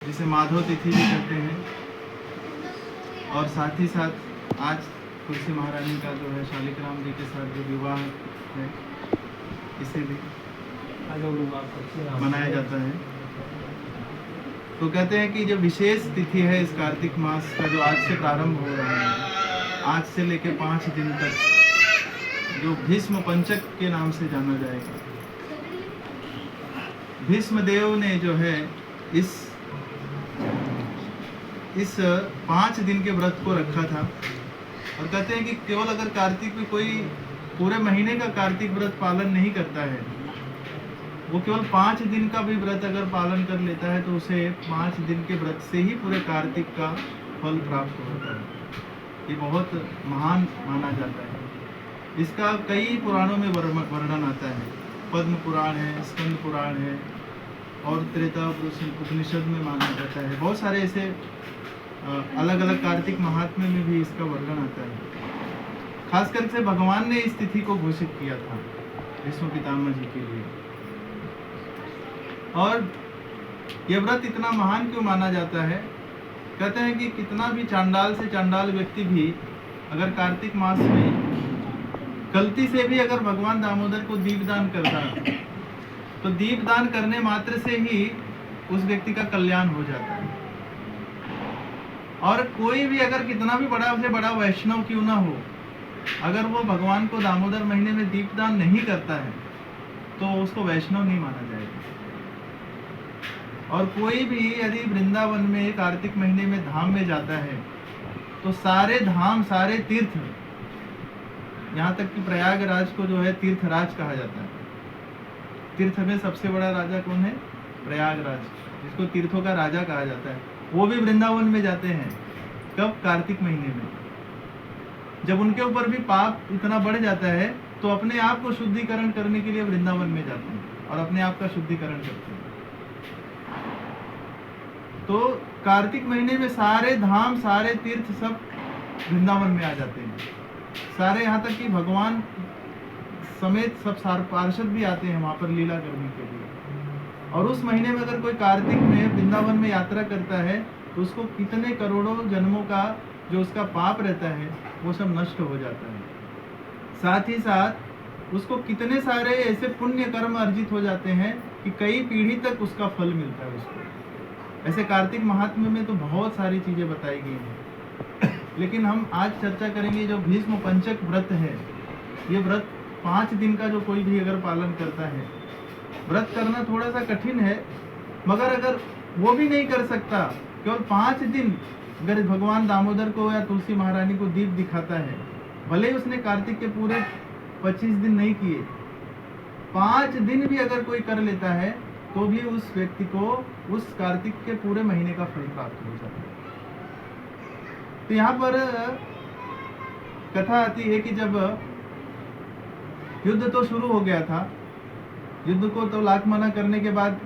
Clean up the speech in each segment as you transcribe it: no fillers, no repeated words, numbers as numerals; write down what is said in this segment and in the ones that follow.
जिसे माधव तिथि भी कहते हैं। और साथ ही साथ आज तुलसी महारानी का जो है शालिग्राम जी के साथ जो विवाह है, इसे भी मनाया जाता है। तो कहते हैं कि जो विशेष तिथि है इस कार्तिक मास का, जो आज से प्रारंभ हो रहा है, आज से लेकर 5 दिन तक, जो भीष्म पंचक के नाम से जाना जाएगा। भीष्म देव ने जो है इस 5 दिन के व्रत को रखा था। और कहते हैं कि केवल अगर कार्तिक में कोई पूरे महीने का कार्तिक व्रत पालन नहीं करता है, वो केवल 5 दिन का भी व्रत अगर पालन कर लेता है, तो उसे 5 दिन के व्रत से ही पूरे कार्तिक का फल प्राप्त होता है। ये बहुत महान माना जाता है। इसका कई पुराणों में वर्णन आता है। पद्म पुराण है, स्कंद पुराण है, और त्रेता उपनिषद में माना जाता है। बहुत सारे ऐसे अलग अलग कार्तिक महात्म्य में भी इसका वर्णन आता है। खास करके भगवान ने इस तिथि को घोषित किया था भीष्म पितामह जी के लिए। और यह व्रत इतना महान क्यों माना जाता है? कहते हैं कि कितना भी चांडाल से चांडाल व्यक्ति भी अगर कार्तिक मास में गलती से भी अगर भगवान दामोदर को दीपदान करता है, तो दीपदान करने मात्र से ही उस व्यक्ति का कल्याण हो जाता है। और कोई भी अगर कितना भी बड़ा से बड़ा वैष्णव क्यों ना हो, अगर वो भगवान को दामोदर महीने में दीपदान नहीं करता है, तो उसको वैष्णव नहीं माना जाएगा। और कोई भी यदि वृंदावन में कार्तिक महीने में धाम में जाता है, तो सारे धाम, सारे तीर्थ, यहाँ तक कि प्रयागराज को जो है तीर्थराज कहा जाता है। तीर्थ में सबसे बड़ा राजा कौन है? प्रयागराज, जिसको तीर्थों का राजा कहा जाता है। वो भी वृंदावन में जाते हैं। कब? कार्तिक महीने में। जब उनके ऊपर भी पाप इतना बढ़ जाता है, तो अपने आप को शुद्धिकरण करने के लिए वृंदावन में जाते हैं और अपने आप का शुद्धिकरण करते हैं। तो कार्तिक महीने में सारे धाम, सारे तीर्थ सब वृंदावन में आ जाते हैं। सारे, यहाँ तक कि भगवान समेत सब पार्षद भी आते हैं वहाँ पर लीला करने के लिए। और उस महीने में अगर कोई कार्तिक में वृंदावन में यात्रा करता है, तो उसको कितने करोड़ों जन्मों का जो उसका पाप रहता है वो सब नष्ट हो जाता है। साथ ही साथ उसको कितने सारे ऐसे पुण्य कर्म अर्जित हो जाते हैं कि कई पीढ़ी तक उसका फल मिलता है उसको। ऐसे कार्तिक महात्म्य में तो बहुत सारी चीज़ें बताई गई हैं, लेकिन हम आज चर्चा करेंगे जो भीष्म पंचक व्रत है। ये व्रत 5 दिन का जो कोई भी अगर पालन करता है, व्रत करना थोड़ा सा कठिन है, मगर अगर वो भी नहीं कर सकता, केवल 5 दिन अगर भगवान दामोदर को या तुलसी महारानी को दीप दिखाता है, भले ही उसने कार्तिक के पूरे 25 दिन नहीं किए, 5 दिन भी अगर कोई कर लेता है, तो भी उस व्यक्ति को उस कार्तिक के पूरे महीने का फल प्राप्त हो जाता है। तो यहाँ पर कथा आती है कि जब युद्ध तो शुरू हो गया था, युद्ध को तो लाख मना करने के बाद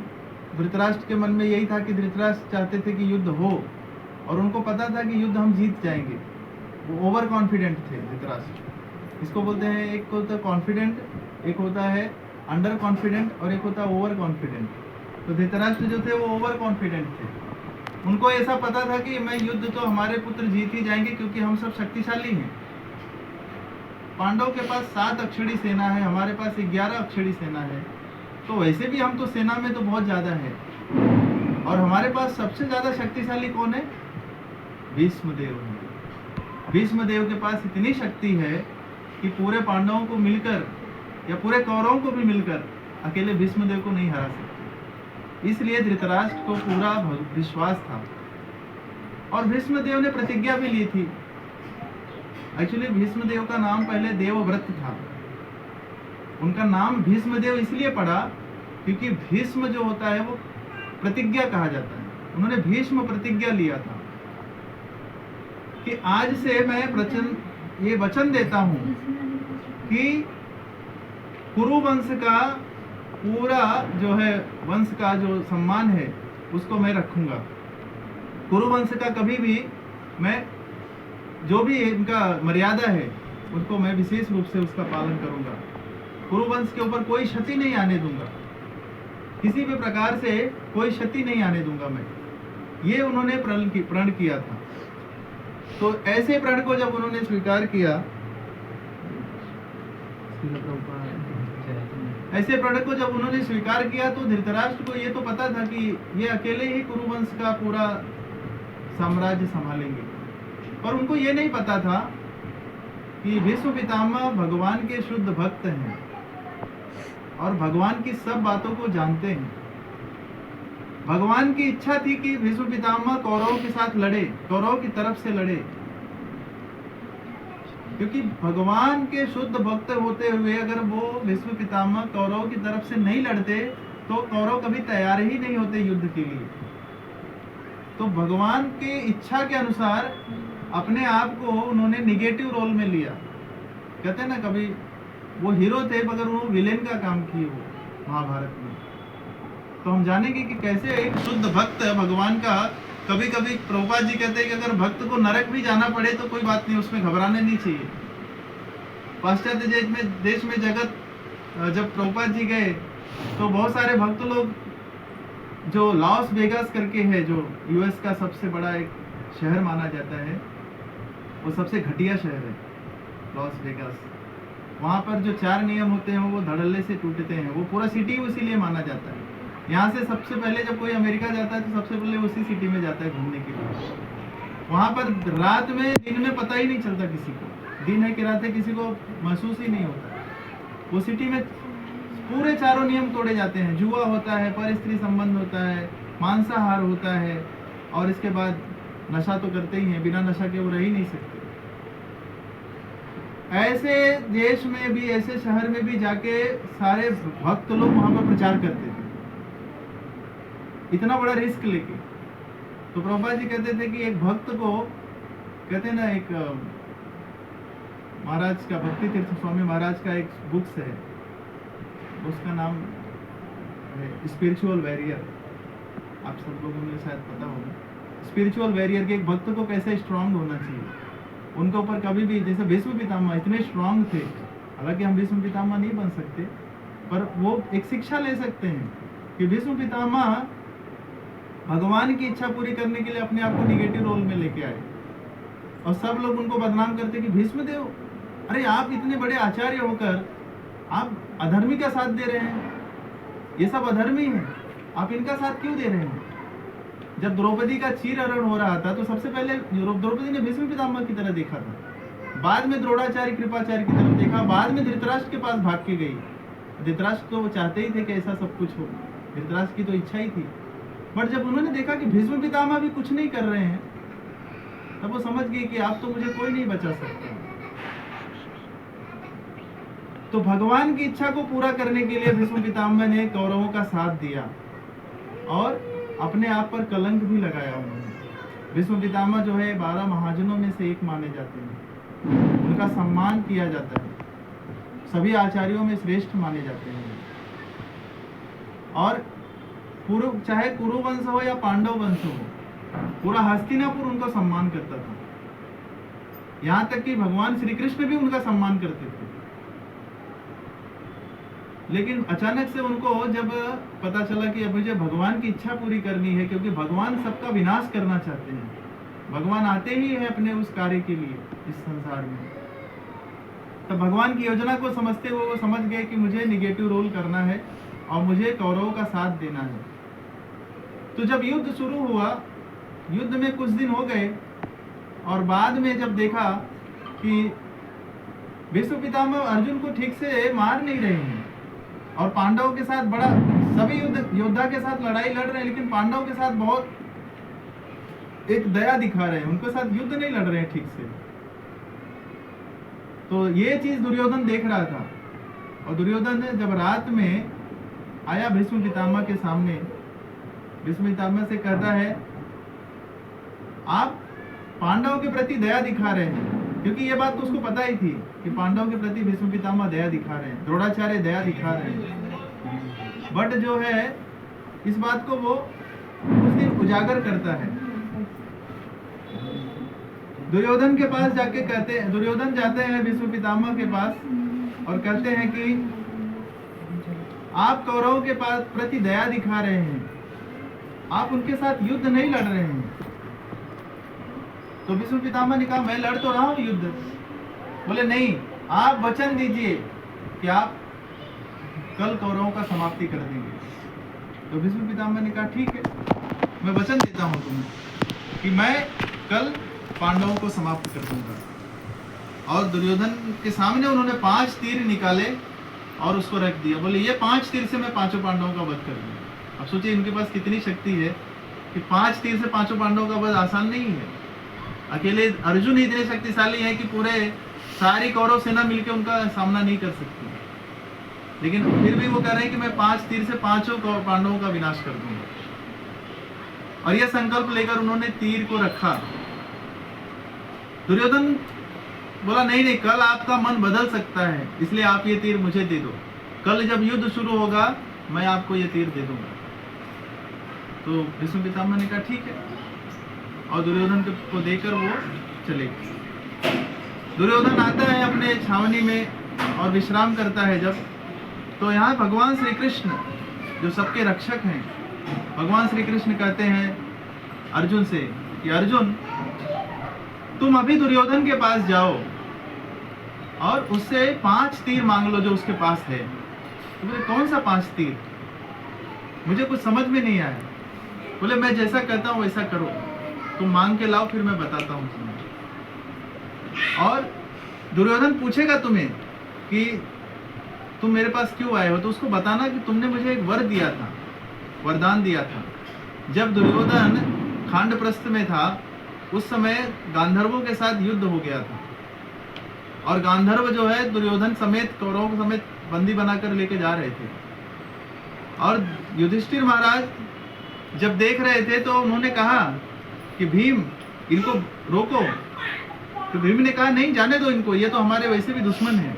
धृतराष्ट्र के मन में यही था कि धृतराष्ट्र चाहते थे कि युद्ध हो, और उनको पता था कि युद्ध हम जीत जाएंगे। वो ओवर कॉन्फिडेंट थे धृतराष्ट्र। इसको बोलते हैं, एक होता है कॉन्फिडेंट, एक होता है अंडर कॉन्फिडेंट, और एक होता है ओवर कॉन्फिडेंट। तो धृतराष्ट्र जो थे वो ओवर कॉन्फिडेंट थे। उनको ऐसा पता था कि मैं युद्ध तो हमारे पुत्र जीत ही जाएंगे, क्योंकि हम सब शक्तिशाली हैं। पांडव के पास 7 अक्षौहिणी सेना है, हमारे पास 11 अक्षौहिणी सेना है, तो वैसे भी हम तो सेना में तो बहुत ज़्यादा है। और हमारे पास सबसे ज़्यादा शक्तिशाली कौन है? भीष्मदेव है। भीष्मदेव के पास इतनी शक्ति है कि पूरे पांडवों को मिलकर या पूरे कौरवों को भी मिलकर अकेले भीष्मदेव को नहीं हरा सकते। इसलिए धृतराष्ट्र को पूरा विश्वास था, और भीष्मदेव ने प्रतिज्ञा भी ली थी। एक्चुअली भीष्मदेव का नाम पहले देवव्रत था। उनका नाम भीष्मदेव इसलिए पड़ा क्योंकि भीष्म जो होता है वो प्रतिज्ञा कहा जाता है। उन्होंने भीष्म प्रतिज्ञा लिया था कि आज से मैं ये वचन देता हूं कि कुरु वंश का पूरा जो है वंश का जो सम्मान है उसको मैं रखूंगा। कुरु वंश का कभी भी मैं जो भी इनका मर्यादा है उसको मैं विशेष रूप से उसका पालन करूंगा। कुरु वंश के ऊपर कोई क्षति नहीं आने दूंगा, किसी भी प्रकार से कोई क्षति नहीं आने दूंगा मैं। ये उन्होंने प्रण किया था। तो ऐसे प्रण को जब उन्होंने स्वीकार किया, ऐसे प्रण को जब उन्होंने स्वीकार किया, तो धृतराष्ट्र को ये तो पता था कि ये अकेले ही कुरुवंश का पूरा साम्राज्य संभालेंगे, पर उनको ये नहीं पता था कि भीष्म पितामह भगवान के शुद्ध भक्त हैं और भगवान की सब बातों को जानते हैं। भगवान की इच्छा थी कि भीष्म पितामह कौरवों के साथ लड़े, कौरवों की तरफ से लड़े, क्योंकि भगवान के शुद्ध भक्त होते हुए अगर वो भीष्म पितामह कौरवों की तरफ से नहीं लड़ते तो कौरव कभी तैयार ही नहीं होते युद्ध के लिए। तो भगवान के इच्छा के अनुसार अपने आप को उन्होंने निगेटिव रोल में लिया। कहते हैं ना, कभी वो हीरो थे मगर वो विलेन का काम किए वो महाभारत में। तो हम जानेंगे कि कैसे एक शुद्ध भक्त भगवान का, कभी कभी प्रभुपाद जी कहते हैं कि अगर भक्त को नरक भी जाना पड़े तो कोई बात नहीं, उसमें घबराने नहीं चाहिए। पाश्चात्य देश में जगत जब प्रभुपाद जी गए तो बहुत सारे भक्त लोग, जो लॉस वेगास करके है, जो यूएस का सबसे बड़ा एक शहर माना जाता है, वो सबसे घटिया शहर है लॉस वेगास। वहाँ पर जो 4 नियम होते हैं वो धड़ल्ले से टूटते हैं। वो पूरा सिटी इसीलिए माना जाता है। यहाँ से सबसे पहले जब कोई अमेरिका जाता है तो सबसे पहले उसी सिटी में जाता है घूमने के लिए। वहाँ पर रात में दिन में पता ही नहीं चलता किसी को, दिन है कि रात है किसी को महसूस ही नहीं होता। वो सिटी में पूरे 4 नियम तोड़े जाते हैं। जुआ होता है, पर स्त्री संबंध होता है, मांसाहार होता है, और इसके बाद नशा तो करते ही हैं, बिना नशा के वो रह ही नहीं सकते। ऐसे देश में भी, ऐसे शहर में भी जाके सारे भक्त लोग वहां पर प्रचार करते थे, इतना बड़ा रिस्क लेके। तो प्रभुपाद जी कहते थे कि एक भक्त को, कहते हैं ना, एक महाराज का, भक्ति तीर्थ स्वामी महाराज का एक बुक्स है, उसका नाम है स्पिरिचुअल वॉरियर। आप सब लोगों ने शायद पता होगा स्पिरिचुअल वॉरियर के एक भक्त को कैसे स्ट्रांग होना चाहिए। उनके ऊपर कभी भी, जैसे भीष्म पितामह इतने स्ट्रांग थे, हालांकि हम भीष्म पितामह नहीं बन सकते, पर वो एक शिक्षा ले सकते हैं कि भीष्म पितामह भगवान की इच्छा पूरी करने के लिए अपने आप को निगेटिव रोल में लेके आए, और सब लोग उनको बदनाम करते कि भीष्म देव, अरे आप इतने बड़े आचार्य होकर आप अधर्मी का साथ दे रहे हैं, ये सब अधर्मी है, आप इनका साथ क्यों दे रहे हैं। जब द्रौपदी का चीरहरण हो रहा था तो सबसे पहले द्रौपदी ने भीष्म पितामह की तरह देखा था, बाद में द्रोणाचार्य कृपाचार्य की तरफ देखा, बाद में धृतराष्ट्र के पास भाग के गई। धृतराष्ट्र तो वो चाहते ही थे कि ऐसा सब कुछ हो, धृतराष्ट्र की तो इच्छा ही थी, बट जब उन्होंने देखा कि भीष्म पितामह भी कुछ नहीं कर रहे हैं, तब वो समझ गई कि आप तो मुझे कोई नहीं बचा सकता। तो भगवान की इच्छा को पूरा करने के लिए भीष्म पितामह ने कौरवों का साथ दिया और अपने आप पर कलंक भी लगाया उन्होंने। भीष्म पितामह जो है 12 महाजनों में से एक माने जाते हैं, उनका सम्मान किया जाता है, सभी आचार्यों में श्रेष्ठ माने जाते हैं। और चाहे कुरुवंश हो या पांडव वंश हो, पूरा हस्तिनापुर उनका सम्मान करता था। यहाँ तक कि भगवान श्री कृष्ण भी उनका सम्मान करते थे। लेकिन अचानक से उनको जब पता चला कि अब मुझे भगवान की इच्छा पूरी करनी है, क्योंकि भगवान सबका विनाश करना चाहते हैं, भगवान आते ही है अपने उस कार्य के लिए इस संसार में, तो भगवान की योजना को समझते हुए वो समझ गए कि मुझे निगेटिव रोल करना है और मुझे कौरवों का साथ देना है। तो जब युद्ध शुरू हुआ, युद्ध में कुछ दिन हो गए और बाद में जब देखा कि भीष्म पितामह अर्जुन को ठीक से मार नहीं रहे हैं और पांडवों के साथ बड़ा, सभी योद्धा के साथ लड़ाई लड़ रहे हैं, लेकिन पांडवों के साथ बहुत एक दया दिखा रहे हैं, उनके साथ युद्ध नहीं लड़ रहे हैं ठीक से। तो ये चीज दुर्योधन देख रहा था, और दुर्योधन ने जब रात में आया भीष्म पितामह के सामने, भीष्म पितामह से कहता है आप पांडवों के प्रति दया दिखा रहे हैं, क्योंकि ये बात तो उसको पता ही थी कि पांडवों के प्रति भीष्म पितामह दया दिखा रहे हैं, द्रोणाचार्य दया दिखा रहे हैं, बट जो है इस बात को वो उस दिन उजागर करता है। दुर्योधन के पास जाके कहते हैं, दुर्योधन जाते हैं भीष्म पितामह के पास और कहते हैं कि आप कौरवों के पास प्रति दया दिखा रहे हैं, आप उनके साथ युद्ध नहीं लड़ रहे हैं। तो भीष्म पितामह ने कहा मैं लड़ तो रहा हूं युद्ध। बोले नहीं, आप वचन दीजिए कि आप कल कौरवों का समाप्ति कर देंगे। तो भीष्म पितामह ने कहा ठीक है, मैं वचन देता हूं तुम्हें कि मैं कल पांडवों को समाप्त कर दूंगा। और दुर्योधन के सामने उन्होंने 5 तीर निकाले और उसको रख दिया। बोले ये 5 तीर से मैं 5 पांडवों का वध कर दूंगा। अब सोचिए इनके पास कितनी शक्ति है कि 5 तीर से 5 पांडवों का वध आसान नहीं है। अकेले अर्जुन ही इतने शक्तिशाली हैं कि पूरे सारी कौरव सेना मिलकर उनका सामना नहीं कर सकती, लेकिन फिर भी वो कह रहे हैं कि मैं 5 तीर से 5 पांडवों का विनाश कर दूंगा। और यह संकल्प लेकर उन्होंने तीर को रखा। दुर्योधन बोला नहीं नहीं, कल आपका मन बदल सकता है, इसलिए आप ये तीर मुझे दे दो। कल जब युद्ध शुरू होगा मैं आपको ये तीर दे दूंगा। तो भीष्म पितामह ने कहा ठीक है, और दुर्योधन को देकर वो चले गए। दुर्योधन आता है अपने छावनी में और विश्राम करता है जब, तो यहाँ भगवान श्री कृष्ण जो सबके रक्षक हैं, भगवान श्री कृष्ण कहते हैं अर्जुन से कि अर्जुन तुम अभी दुर्योधन के पास जाओ और उससे 5 तीर मांग लो जो उसके पास है। तो बोले कौन सा 5 तीर, मुझे कुछ समझ में नहीं आया। बोले मैं जैसा कहता हूँ वैसा करो, तुम मांग के लाओ फिर मैं बताता हूँ तुम्हें। और दुर्योधन पूछेगा तुम्हें कि तुम मेरे पास क्यों आए हो, तो उसको बताना कि तुमने मुझे एक वर दिया था, वरदान दिया था। जब दुर्योधन खांडप्रस्थ में था उस समय गांधर्वों के साथ युद्ध हो गया था, और गांधर्व जो है दुर्योधन समेत कौरवों समेत बंदी बनाकर लेके जा रहे थे। और युधिष्ठिर महाराज जब देख रहे थे तो उन्होंने कहा कि भीम इनको रोको। तो भीम ने कहा नहीं, जाने दो इनको, ये तो हमारे वैसे भी दुश्मन हैं।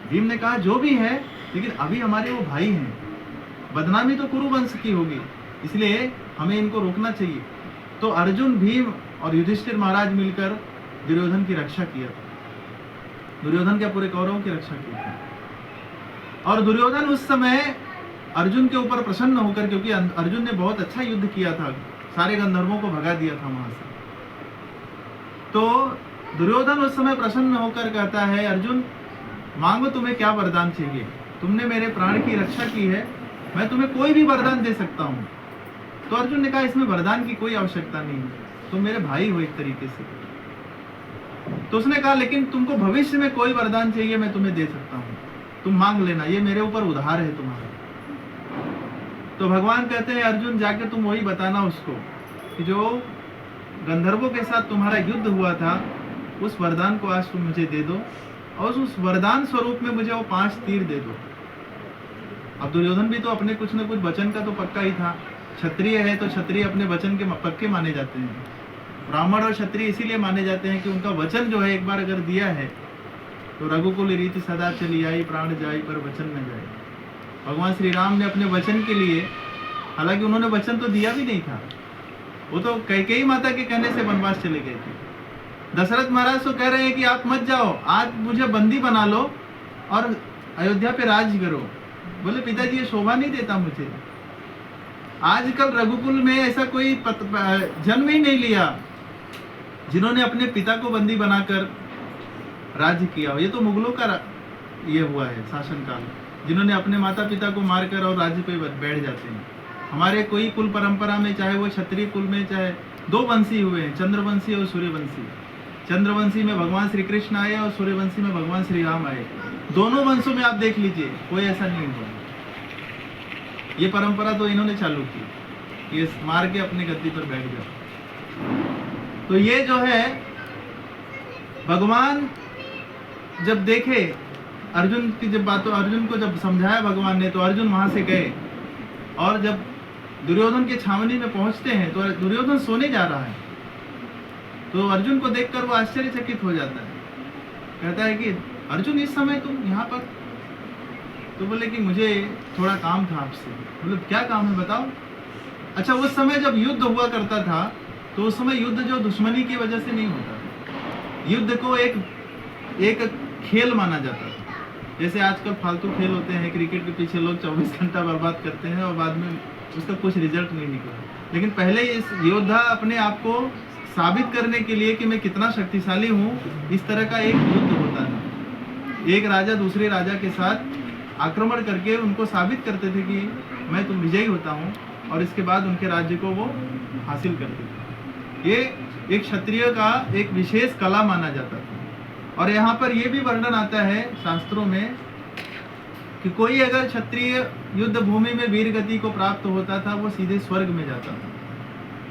भीम ने कहा जो भी है, लेकिन अभी हमारे वो भाई हैं, बदनामी तो कुरुवंश की होगी, इसलिए हमें इनको रोकना चाहिए। तो अर्जुन, भीम और युधिष्ठिर महाराज मिलकर दुर्योधन की रक्षा किया था, दुर्योधन के पूरे कौरवों की रक्षा की थी। और दुर्योधन उस समय अर्जुन के ऊपर प्रसन्न होकर, क्योंकि अर्जुन ने बहुत अच्छा युद्ध किया था, सारे गंधर्वों को भगा दिया था वहां से, तो दुर्योधन उस समय प्रसन्न होकर कहता है अर्जुन मांगो तुम्हें क्या वरदान चाहिए, तुमने मेरे प्राण की रक्षा की है, मैं तुम्हें कोई भी वरदान दे सकता हूँ। तो अर्जुन ने कहा इसमें वरदान की कोई आवश्यकता नहीं है, तुम मेरे भाई हो एक तरीके से। तो उसने कहा लेकिन तुमको भविष्य में कोई वरदान चाहिए मैं तुम्हें दे सकता हूँ, तुम मांग लेना, ये मेरे ऊपर उधार है तुम्हारा। तो भगवान कहते हैं अर्जुन जाके तुम वही बताना उसको कि जो गंधर्वों के साथ तुम्हारा युद्ध हुआ था उस वरदान को आज तुम मुझे दे दो, और उस वरदान स्वरूप में मुझे वो 5 तीर दे दो। अब दुर्योधन भी तो अपने कुछ न कुछ वचन का तो पक्का ही था, क्षत्रिय है तो क्षत्रिय अपने वचन के पक्के माने जाते हैं। ब्राह्मण और क्षत्रिय इसीलिए माने जाते हैं कि उनका वचन जो है एक बार अगर दिया है तो रघुकुल रीति सदा चली आई, प्राण जाई पर वचन न जाए। भगवान श्री राम ने अपने वचन के लिए, हालांकि उन्होंने वचन तो दिया भी नहीं था, वो तो कैकेयी माता के कहने से वनवास चले गए थे। दशरथ महाराज तो कह रहे हैं कि आप मत जाओ, आज मुझे बंदी बना लो और अयोध्या पे राज करो। बोले पिताजी ये शोभा नहीं देता मुझे, आजकल रघुकुल में ऐसा कोई जन्म ही नहीं लिया जिन्होंने अपने पिता को बंदी बनाकर राज्य किया हो। ये तो मुगलों का ये हुआ है शासनकाल, जिन्होंने अपने माता पिता को मारकर और राज्य पे बैठ जाते हैं। हमारे कोई कुल परंपरा में, चाहे वो क्षत्रिय कुल में, चाहे 2 वंशी हुए हैं, चंद्रवंशी और सूर्यवंशी। चंद्रवंशी में भगवान श्री कृष्ण आए और सूर्यवंशी में भगवान श्री राम आए। दोनों वंशों में आप देख लीजिए कोई ऐसा नहीं हुआ। ये परंपरा तो इन्होंने चालू की, ये मार के अपने गद्दी पर बैठ जाओ। तो ये जो है भगवान जब देखे अर्जुन की जब बातों, अर्जुन को जब समझाया भगवान ने, तो अर्जुन वहां से गए और जब दुर्योधन के छावनी में पहुंचते हैं तो दुर्योधन सोने जा रहा है। तो अर्जुन को देखकर वो आश्चर्यचकित हो जाता है, कहता है कि अर्जुन इस समय तुम यहाँ पर? तो बोले कि मुझे थोड़ा काम था आपसे। मतलब क्या काम है बताओ। अच्छा उस समय जब युद्ध हुआ करता था तो उस समय युद्ध जो दुश्मनी की वजह से नहीं होता था, युद्ध को एक खेल माना जाता था। जैसे आजकल फालतू खेल होते हैं, क्रिकेट के पीछे लोग 24 घंटा बर्बाद करते हैं और बाद में उसका कुछ रिजल्ट नहीं निकला। लेकिन पहले इस योद्धा अपने आप को साबित करने के लिए कि मैं कितना शक्तिशाली हूँ, इस तरह का एक युद्ध होता था। एक राजा दूसरे राजा के साथ आक्रमण करके उनको साबित करते थे कि मैं तो विजयी होता हूँ, और इसके बाद उनके राज्य को वो हासिल करते थे। ये एक क्षत्रिय का एक विशेष कला माना जाता था। और यहाँ पर ये भी वर्णन आता है शास्त्रों में कि कोई अगर क्षत्रिय युद्ध भूमि में वीर गति को प्राप्त होता था, वो सीधे स्वर्ग में जाता था,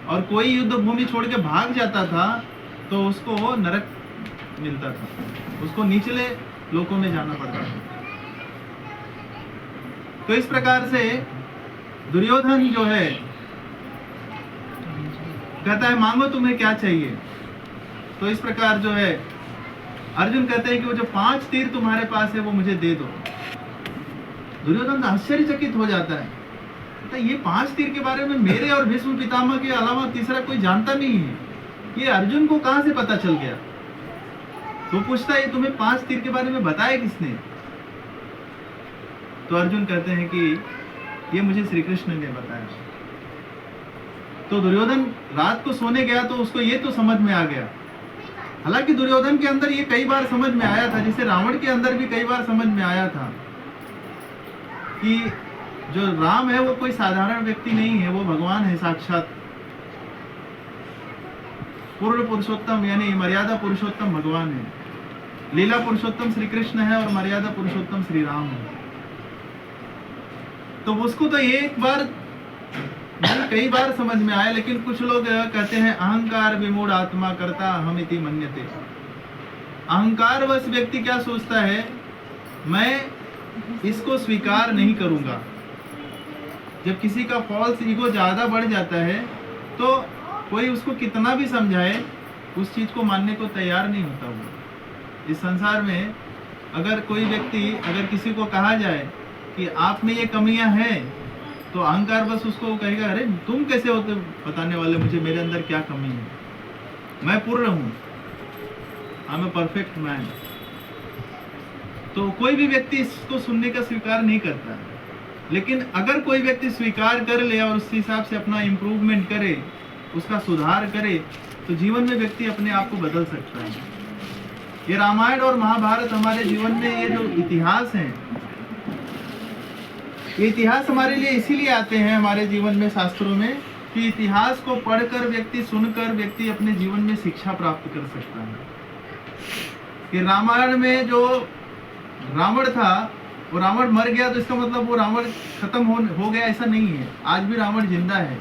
और कोई युद्ध भूमि छोड़ के भाग जाता था तो उसको नरक मिलता था, उसको निचले लोकों में जाना पड़ता था। तो इस प्रकार से दुर्योधन जो है कहता है मांगो तुम्हें क्या चाहिए। तो इस प्रकार जो है अर्जुन कहते हैं कि वो जो 5 तीर तुम्हारे पास है वो मुझे दे दो। दुर्योधन आश्चर्यचकित हो जाता है, तो ये 5 तीर के बारे में मेरे और भीष्म पितामह के अलावा तीसरा कोई जानता नहीं है, ये अर्जुन को कहां से पता चल गया। तो पूछता है तुम्हें 5 तीर के बारे में बताया किसने। तो अर्जुन कहते हैं कि ये मुझे श्री कृष्ण ने बताया। तो दुर्योधन रात को सोने गया तो उसको ये तो समझ में आ गया। हालांकि दुर्योधन के अंदर ये कई बार समझ में आया था, जिसे रावण के अंदर भी कई बार समझ में आया था कि जो राम है वो कोई साधारण व्यक्ति नहीं है, वो भगवान है साक्षात। पूर्ण पुरुषोत्तम यानी मर्यादा पुरुषोत्तम भगवान है। लीला पुरुषोत्तम श्री कृष्ण है और मर्यादा पुरुषोत्तम श्री राम है। तो उसको तो एक बार नहीं कई बार समझ में आया। लेकिन कुछ लोग कहते हैं अहंकार विमूढ़ आत्मा करता हम इति मन्यते। अहंकार वश व्यक्ति क्या सोचता है, मैं इसको स्वीकार नहीं करूंगा। जब किसी का फॉल्स ईगो ज्यादा बढ़ जाता है तो कोई उसको कितना भी समझाए उस चीज को मानने को तैयार नहीं होता। वो इस संसार में अगर कोई व्यक्ति अगर किसी को कहा जाए कि आप में ये कमियां हैं, तो अहंकार बस उसको कहेगा अरे तुम कैसे होते बताने वाले मुझे मेरे अंदर क्या कमी है, मैं पूर्ण हूँ, I am a perfect man. तो कोई भी व्यक्ति इसको सुनने का स्वीकार नहीं करता है। लेकिन अगर कोई व्यक्ति स्वीकार कर ले और उस हिसाब से अपना इम्प्रूवमेंट करे, उसका सुधार करे, तो जीवन में व्यक्ति अपने आप को बदल सकता है। ये रामायण और महाभारत हमारे जीवन में ये जो इतिहास है, ये इतिहास हमारे लिए इसीलिए आते हैं हमारे जीवन में शास्त्रों में कि इतिहास को पढ़कर व्यक्ति सुनकर व्यक्ति अपने जीवन में शिक्षा प्राप्त कर सकता है। कि रामायण में जो रावण था वो रावण मर गया तो इसका मतलब वो रावण खत्म हो गया ऐसा नहीं है। आज भी रावण जिंदा है,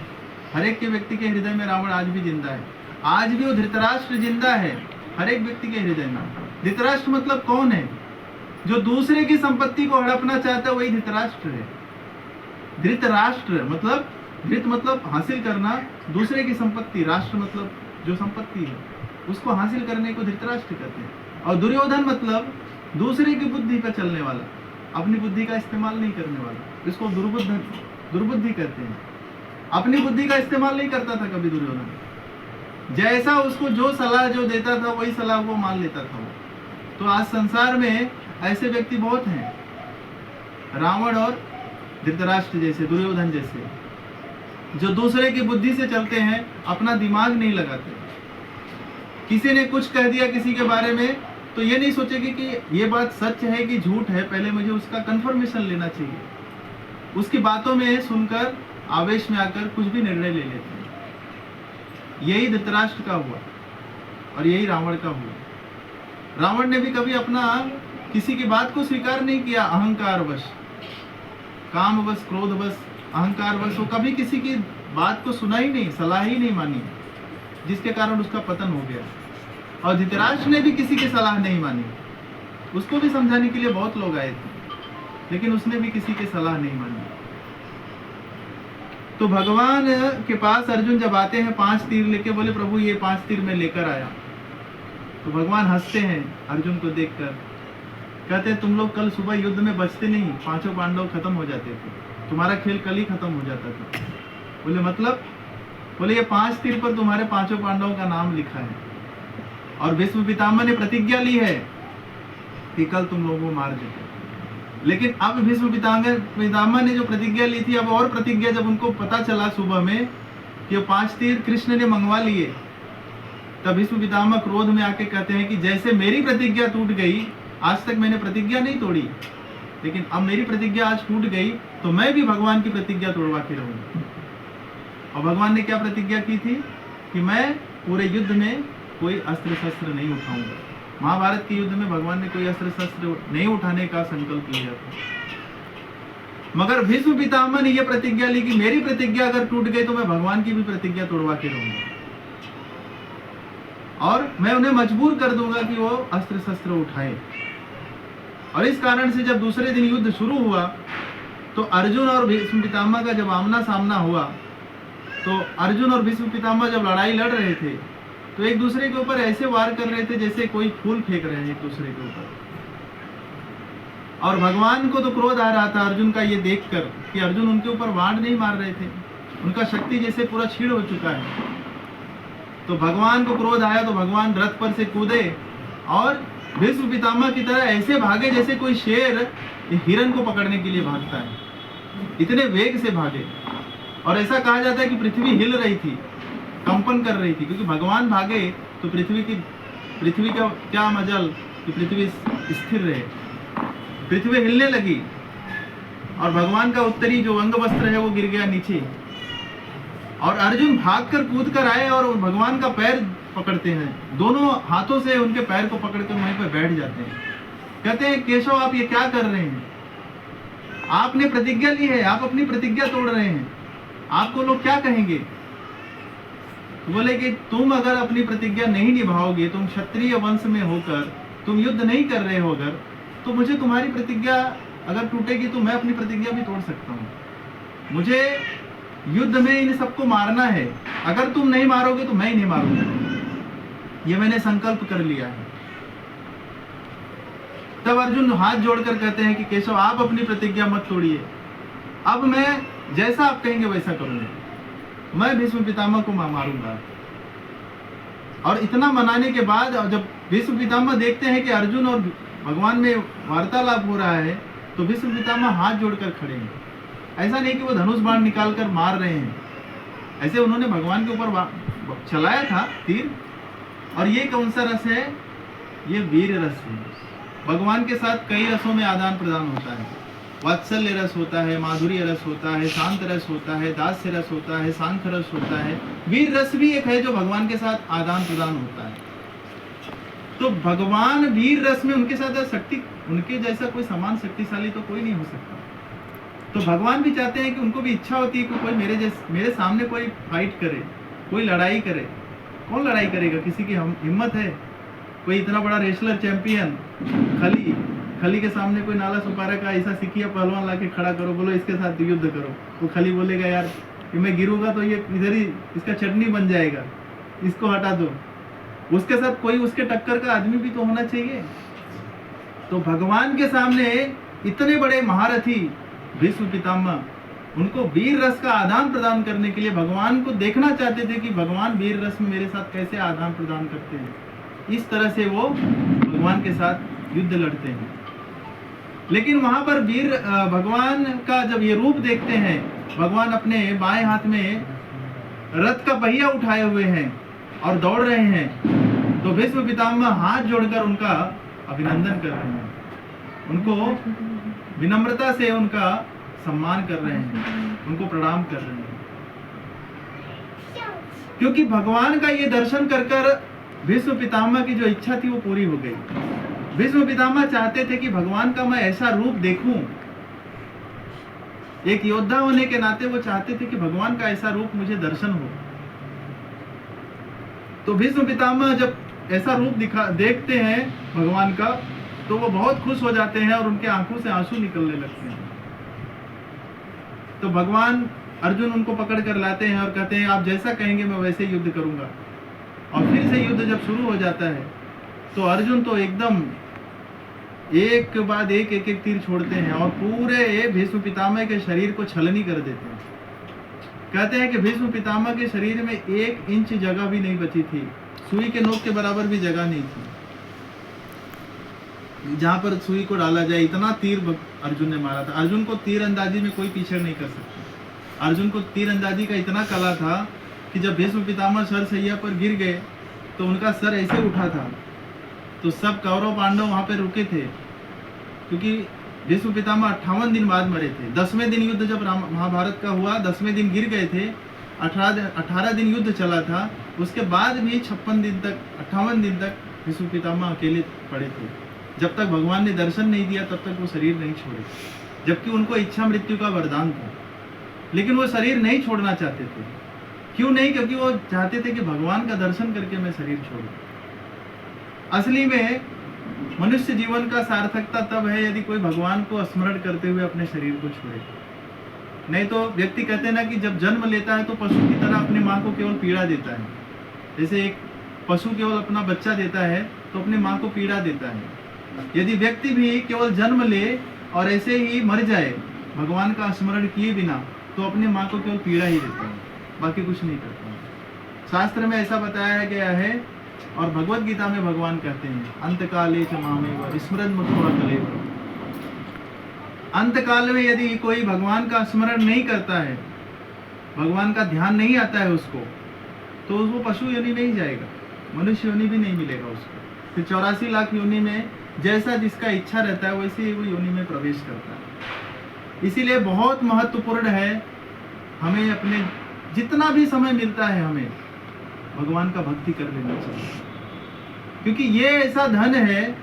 हर एक के व्यक्ति के हृदय में रावण आज भी जिंदा है। आज भी वो धृतराष्ट्र जिंदा है हर एक व्यक्ति के हृदय में। धृतराष्ट्र मतलब कौन है? जो दूसरे की संपत्ति को हड़पना चाहता है वही धृतराष्ट्र है। धृतराष्ट्र मतलब धृत मतलब हासिल करना, दूसरे की संपत्ति, राष्ट्र मतलब जो संपत्ति है उसको हासिल करने को धृतराष्ट्र कहते हैं। और दुर्योधन मतलब दूसरे की बुद्धि पर चलने वाला, अपनी बुद्धि का इस्तेमाल नहीं करने वाला, इसको दुर्बुद्धि कहते हैं। अपनी बुद्धि का इस्तेमाल नहीं करता था कभी दुर्योधन। जैसा उसको जो सलाह जो देता था वही सलाह वो मान लेता था वो। तो आज संसार में ऐसे व्यक्ति बहुत हैं, रावण और धृतराष्ट्र जैसे, दुर्योधन जैसे, जो दूसरे की बुद्धि से चलते हैं, अपना दिमाग नहीं लगाते। किसी ने कुछ कह दिया किसी के बारे में तो ये नहीं सोचेगी कि ये बात सच है कि झूठ है, पहले मुझे उसका कंफर्मेशन लेना चाहिए। उसकी बातों में सुनकर आवेश में आकर कुछ भी निर्णय ले लेते हैं। यही धृतराष्ट्र का हुआ और यही रावण का हुआ। रावण ने भी कभी अपना किसी की बात को स्वीकार नहीं किया, अहंकारवश, कामवश, क्रोधवश, अहंकारवश वो कभी किसी की बात को सुना ही नहीं, सलाह ही नहीं मानी, जिसके कारण उसका पतन हो गया। और धृतराष्ट्र ने भी किसी की सलाह नहीं मानी, उसको भी समझाने के लिए बहुत लोग आए थे, लेकिन उसने भी किसी की सलाह नहीं मानी। तो भगवान के पास अर्जुन जब आते हैं 5 तीर लेके, बोले प्रभु ये 5 तीर मैं लेकर आया। तो भगवान हंसते हैं अर्जुन को देखकर, कहते हैं तुम लोग कल सुबह युद्ध में बचते नहीं, 5 पांडव खत्म हो जाते थे, तुम्हारा खेल कल ही खत्म हो जाता था। बोले मतलब? बोले ये 5 तीर पर तुम्हारे 5 पांडवों का नाम लिखा है और भीष्म पितामह ने प्रतिज्ञा ली है कि कल तुम लोगों को मार देते। लेकिन अब भीष्म पितामह ने जो प्रतिज्ञा ली थी, अब और प्रतिज्ञा जब उनको पता चला सुबह में कि वो 5 तीर कृष्ण ने मंगवा लिए, तब भीष्म पितामह क्रोध में आके कहते हैं कि जैसे मेरी प्रतिज्ञा टूट गई, आज तक मैंने प्रतिज्ञा नहीं तोड़ी, लेकिन अब मेरी प्रतिज्ञा आज टूट गई, तो मैं भी भगवान की प्रतिज्ञा तोड़वा के रहूंगा। और भगवान ने क्या प्रतिज्ञा की थी कि मैं पूरे युद्ध में कोई अस्त्र शस्त्र नहीं उठाऊंगा। महाभारत के युद्ध में भगवान ने कोई अस्त्र शस्त्र नहीं उठाने का संकल्प लिया था, मगर भीष्म पितामह ने यह प्रतिज्ञा ली कि मेरी प्रतिज्ञा अगर टूट गई तो मैं भगवान की भी प्रतिज्ञा तोड़वा के रहूंगा, और मैं उन्हें मजबूर कर दूंगा कि वो अस्त्र शस्त्र उठाए। और इस कारण से जब दूसरे दिन युद्ध शुरू हुआ, तो अर्जुन और भीष्म पितामह का जब आमना सामना हुआ, तो अर्जुन और भीष्म पितामह जब लड़ाई लड़ रहे थे, तो एक दूसरे के ऊपर ऐसे वार कर रहे थे जैसे कोई फूल फेंक रहे हैं एक दूसरे के ऊपर। और भगवान को तो क्रोध आ रहा था अर्जुन का ये देखकर कि अर्जुन उनके ऊपर वार नहीं मार रहे थे, उनका शक्ति जैसे पूरा छीड़ हो चुका है। तो भगवान को क्रोध आया, तो भगवान रथ पर से कूदे और भीष्म पितामह की तरह ऐसे भागे जैसे कोई शेर हिरन को पकड़ने के लिए भागता है, इतने वेग से भागे। और ऐसा कहा जाता है कि पृथ्वी हिल रही थी, कंपन कर रही थी, क्योंकि भगवान भागे तो पृथ्वी का क्या मजल कि पृथ्वी स्थिर रहे। पृथ्वी हिलने लगी और भगवान का उत्तरी जो अंग वस्त्र है वो गिर गया नीचे, और अर्जुन भागकर कूद कर आए और भगवान का पैर पकड़ते हैं, दोनों हाथों से उनके पैर को पकड़कर वहीं पर बैठ जाते हैं। कहते हैं केशव आप ये क्या कर रहे हैं, आपने प्रतिज्ञा ली है, आप अपनी प्रतिज्ञा तोड़ रहे हैं, आपको लोग क्या कहेंगे। तो बोले कि तुम अगर अपनी प्रतिज्ञा नहीं निभाओगे, तुम क्षत्रिय वंश में होकर तुम युद्ध नहीं कर रहे हो अगर, तो मुझे तुम्हारी प्रतिज्ञा अगर टूटेगी तो मैं अपनी प्रतिज्ञा भी तोड़ सकता हूँ। मुझे युद्ध में इन सबको मारना है, अगर तुम नहीं मारोगे तो मैं ही नहीं मारूंगा, ये मैंने संकल्प कर लिया है। तब अर्जुन हाथ जोड़कर कहते हैं कि केशव आप अपनी प्रतिज्ञा मत तोड़िए, अब मैं जैसा आप कहेंगे वैसा करूंगा, मैं भीष्म पितामह को मारूंगा। और इतना मनाने के बाद जब भीष्म पितामह देखते हैं कि अर्जुन और भगवान में वार्तालाप हो रहा है, तो भीष्म पितामह हाथ जोड़कर खड़े हैं। ऐसा नहीं कि वो धनुष बाण निकाल कर मार रहे हैं, ऐसे उन्होंने भगवान के ऊपर चलाया था तीर। और ये कौन सा रस है, ये वीर रस है। भगवान के साथ कई रसों में आदान प्रदान होता है, वात्सल्य रस होता है, माधुर्य रस होता है, शांत रस होता है, दास्य रस होता है, सांख्य रस होता है। वीर रस भी एक है जो भगवान के साथ आदान प्रदान होता है। तो भगवान वीर रस में उनके साथ शक्ति, उनके जैसा कोई समान शक्तिशाली तो कोई नहीं हो सकता। तो भगवान भी चाहते हैं कि उनको भी इच्छा होती है कि कोई मेरे सामने कोई फाइट करे, कोई लड़ाई करे। कौन लड़ाई करेगा, किसी की हिम्मत है? कोई इतना बड़ा रेसलर चैंपियन खली के सामने कोई नाला सुपारा का ऐसा सिकिया पहलवान ला के खड़ा करो, बोलो इसके साथ युद्ध करो, वो खली बोलेगा यार कि मैं गिरूंगा तो ये इधर ही इसका चटनी बन जाएगा, इसको हटा दो। उसके साथ कोई उसके टक्कर का आदमी भी तो होना चाहिए। तो भगवान के सामने इतने बड़े महारथी भीष्म पितामह, उनको वीर रस का आदान प्रदान करने के लिए भगवान को देखना चाहते थे कि भगवान वीर रस में मेरे साथ कैसे आदान प्रदान करते हैं। इस तरह से वो भगवान के साथ युद्ध लड़ते हैं। लेकिन वहां पर भगवान का जब ये रूप देखते हैं, भगवान अपने बाएं हाथ में रथ का पहिया उठाए हुए हैं और दौड़ रहे हैं, तो भीष्म पितामह हाथ जोड़कर उनका अभिनंदन कर रहे हैं, उनको विनम्रता से उनका सम्मान कर रहे हैं, उनको प्रणाम कर रहे हैं। क्योंकि भगवान का ये दर्शन कर कर भीष्म पितामह की जो इच्छा थी वो पूरी हो गई। भीष्म पितामह चाहते थे कि भगवान का मैं ऐसा रूप देखूं, एक योद्धा होने के नाते वो चाहते थे कि भगवान का ऐसा रूप मुझे दर्शन हो। तो भीष्म पितामह जब ऐसा रूप देखते हैं भगवान का, तो वो बहुत खुश हो जाते हैं और उनके आंखों से आंसू निकलने लगते हैं। तो भगवान अर्जुन उनको पकड़ कर लाते हैं और कहते हैं आप जैसा कहेंगे मैं वैसे युद्ध करूंगा। और फिर से युद्ध जब शुरू हो जाता है, तो अर्जुन तो एकदम एक के बाद एक तीर छोड़ते हैं और पूरे भीष्म पितामह के शरीर को छलनी कर देते हैं। कहते हैं कि भीष्म पितामह के शरीर में 1 इंच जगह भी नहीं बची थी, सुई के नोक के बराबर भी जगह नहीं थी। जहाँ पर सुई को डाला जाए, इतना तीर अर्जुन ने मारा था। अर्जुन को तीर अंदाजी में कोई पीछे नहीं कर सकता। अर्जुन को तीर अंदाजी का इतना कला था कि जब भीष्म पितामह शरशैया पर गिर गए तो उनका सर ऐसे उठा था, तो सब कौरव पांडव वहाँ पे रुके थे, क्योंकि भीष्म पितामह 58 दिन बाद मरे थे। 10वें दिन युद्ध जब महाभारत का हुआ, 10वें दिन गिर गए थे, 18 दिन युद्ध चला था, उसके बाद भी 56 दिन तक, 58 दिन तक भीष्म पितामह अकेले पड़े थे। जब तक भगवान ने दर्शन नहीं दिया तब तक वो शरीर नहीं छोड़े, जबकि उनको इच्छा मृत्यु का वरदान था, लेकिन वो शरीर नहीं छोड़ना चाहते थे। क्यों नहीं? क्योंकि वो चाहते थे कि भगवान का दर्शन करके मैं शरीर छोड़ूं। असली में मनुष्य जीवन का सार्थकता तब है यदि कोई भगवान को स्मरण करते हुए अपने शरीर को छोड़े। नहीं तो व्यक्ति कहते हैं ना कि जब जन्म लेता है तो पशु की तरह अपनी माँ को केवल पीड़ा देता है। जैसे एक पशु केवल अपना बच्चा देता है तो अपनी माँ को पीड़ा देता है। यदि व्यक्ति भी केवल जन्म ले और ऐसे ही मर जाए भगवान का स्मरण किए बिना, तो अपनी माँ को केवल पीड़ा ही देता है, बाकी कुछ नहीं करता। शास्त्र में ऐसा बताया गया है और भगवत गीता में भगवान कहते हैं, अंतकाले च मामेव स्मरन् मुक्त्वा कलेव। अंतकाल में यदि कोई भगवान का स्मरण नहीं करता है, भगवान का ध्यान नहीं आता है उसको, तो वो पशु योनि में ही जाएगा, मनुष्य योनि भी नहीं मिलेगा उसको। फिर 84 लाख योनि में जैसा जिसका इच्छा रहता है वैसे ही वो योनि में प्रवेश करता है। इसीलिए बहुत महत्वपूर्ण है हमें अपने जितना भी समय मिलता है हमें भगवान का भक्ति कर लेना चाहिए, क्योंकि ये ऐसा धन है,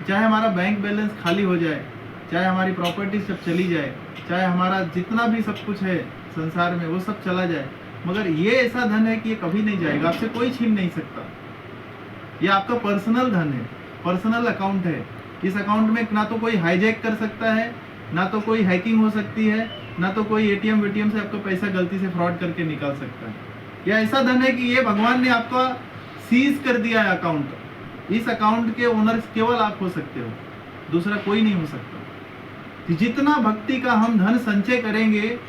चाहे हमारा बैंक बैलेंस खाली हो जाए, चाहे हमारी प्रॉपर्टी सब चली जाए, चाहे हमारा जितना भी सब कुछ है संसार में वो सब चला जाए, मगर ये ऐसा धन है कि ये कभी नहीं जाएगा, आपसे कोई छीन नहीं सकता। ये आपका पर्सनल धन है, पर्सनल अकाउंट है। इस अकाउंट में ना तो कोई हाईजैक कर सकता है, ना तो कोई हैकिंग हो सकती है, ना तो कोई एटीएम वेटीएम से आपका पैसा गलती से फ्रॉड करके निकाल सकता है। यह ऐसा धन है कि ये भगवान ने आपका सीज कर दिया है अकाउंट। इस अकाउंट के ओनर केवल आप हो सकते हो, दूसरा कोई नहीं हो सकता। तो जितना भक्ति का हम धन संचय करेंगे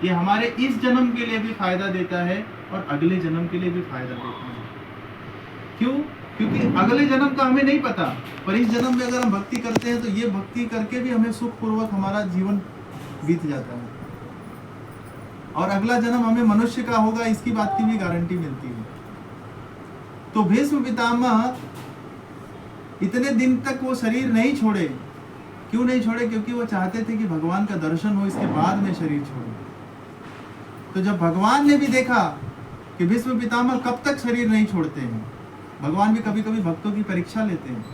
ये हमारे इस जन्म के लिए भी फायदा देता है और अगले जन्म के लिए भी फायदा देता है। क्यों? क्योंकि अगले जन्म का हमें नहीं पता, पर इस जन्म में अगर हम भक्ति करते हैं तो ये भक्ति करके भी हमें सुख पूर्वक हमारा जीवन बीत जाता है, और अगला जन्म हमें मनुष्य का होगा इसकी बात की भी गारंटी मिलती है। तो भीष्म पितामह इतने दिन तक वो शरीर नहीं छोड़े। क्यों नहीं छोड़े? क्योंकि वो चाहते थे कि भगवान का दर्शन हो, इसके बाद में शरीर छोड़े। तो जब भगवान ने भी देखा कि भीष्म पितामह कब तक शरीर नहीं छोड़ते हैं, भगवान भी कभी कभी भक्तों की परीक्षा लेते हैं।